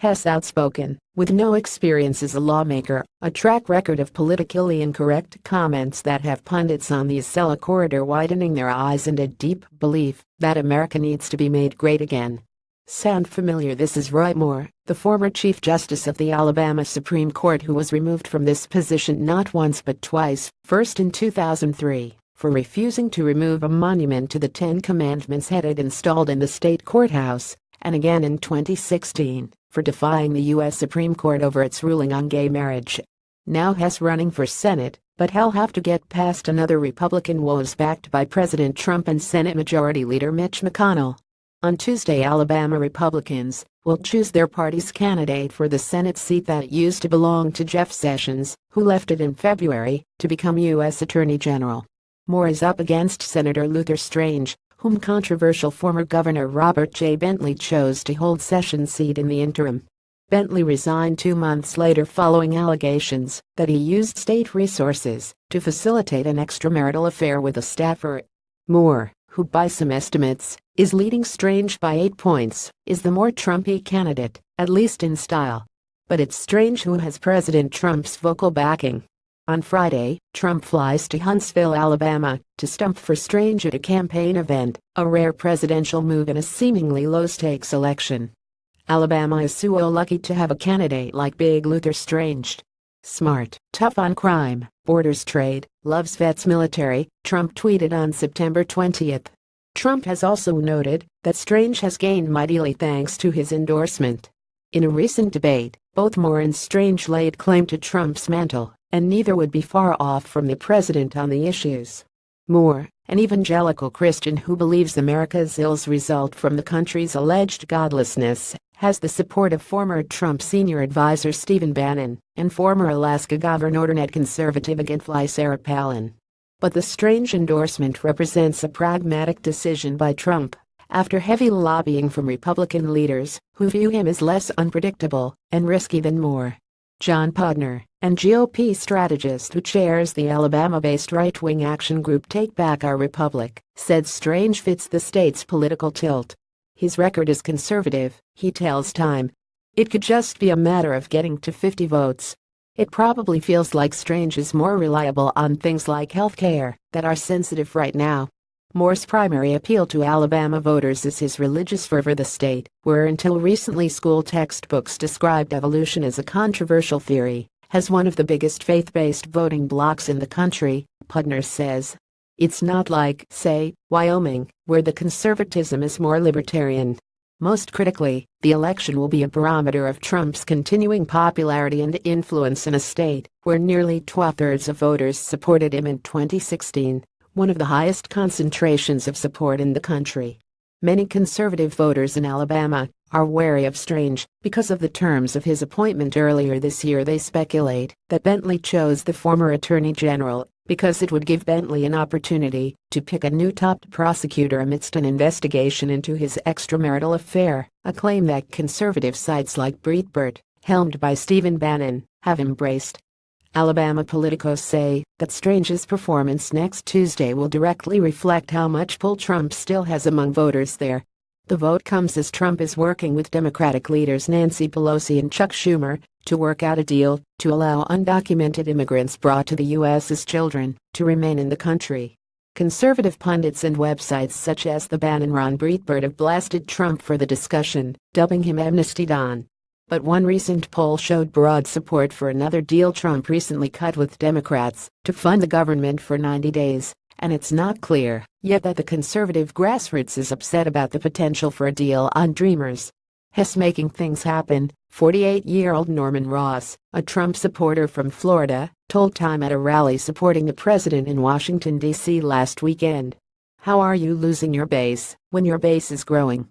Hess outspoken, with no experience as a lawmaker, a track record of politically incorrect comments that have pundits on the Acela corridor widening their eyes, and a deep belief that America needs to be made great again. Sound familiar? This is Roy Moore, the former Chief Justice of the Alabama Supreme Court, who was removed from this position not once but twice, first in 2003, for refusing to remove a monument to the Ten Commandments had it installed in the state courthouse, and again in 2016, for defying the U.S. Supreme Court over its ruling on gay marriage. Now Hess running for Senate, but he'll have to get past another Republican woes backed by President Trump and Senate Majority Leader Mitch McConnell. On Tuesday, Alabama Republicans will choose their party's candidate for the Senate seat that used to belong to Jeff Sessions, who left it in February to become U.S. Attorney General. Moore is up against Senator Luther Strange, whom controversial former Governor Robert J. Bentley chose to hold Sessions' seat in the interim. Bentley resigned 2 months later following allegations that he used state resources to facilitate an extramarital affair with a staffer. Moore, who by some estimates is leading Strange by 8 points, is the more Trumpy candidate, at least in style. But it's Strange who has President Trump's vocal backing. On Friday, Trump flies to Huntsville, Alabama, to stump for Strange at a campaign event, a rare presidential move in a seemingly low-stakes election. Alabama is so lucky to have a candidate like Big Luther Strange. Smart, tough on crime, borders trade, loves vets military, Trump tweeted on September 20. Trump has also noted that Strange has gained mightily thanks to his endorsement. In a recent debate, both Moore and Strange laid claim to Trump's mantle, and neither would be far off from the president on the issues. Moore, an evangelical Christian who believes America's ills result from the country's alleged godlessness, has the support of former Trump senior advisor Stephen Bannon and former Alaska Governor and conservative Againfly Sarah Palin. But the Strange endorsement represents a pragmatic decision by Trump, after heavy lobbying from Republican leaders who view him as less unpredictable and risky than Moore. John Podner, and GOP strategist who chairs the Alabama-based right-wing action group Take Back Our Republic, said Strange fits the state's political tilt. His record is conservative, he tells Time. It could just be a matter of getting to 50 votes. It probably feels like Strange is more reliable on things like health care that are sensitive right now. Moore's primary appeal to Alabama voters is his religious fervor. The state, where until recently school textbooks described evolution as a controversial theory, has one of the biggest faith-based voting blocs in the country, Podner says. It's not like, say, Wyoming, where the conservatism is more libertarian. Most critically, the election will be a barometer of Trump's continuing popularity and influence in a state where nearly 2/3 of voters supported him in 2016. One of the highest concentrations of support in the country. Many conservative voters in Alabama are wary of Strange because of the terms of his appointment earlier this year. They speculate that Bentley chose the former Attorney General because it would give Bentley an opportunity to pick a new top prosecutor amidst an investigation into his extramarital affair, a claim that conservative sites like Breitbart, helmed by Stephen Bannon, have embraced. Alabama politicos say that Strange's performance next Tuesday will directly reflect how much pull Trump still has among voters there. The vote comes as Trump is working with Democratic leaders Nancy Pelosi and Chuck Schumer to work out a deal to allow undocumented immigrants brought to the U.S. as children to remain in the country. Conservative pundits and websites such as the Bannon-run Breitbart have blasted Trump for the discussion, dubbing him Amnesty Don. But one recent poll showed broad support for another deal Trump recently cut with Democrats to fund the government for 90 days, and it's not clear yet that the conservative grassroots is upset about the potential for a deal on Dreamers. Hess making things happen. 48-year-old Norman Ross, a Trump supporter from Florida, told Time at a rally supporting the president in Washington, D.C. last weekend. How are you losing your base when your base is growing?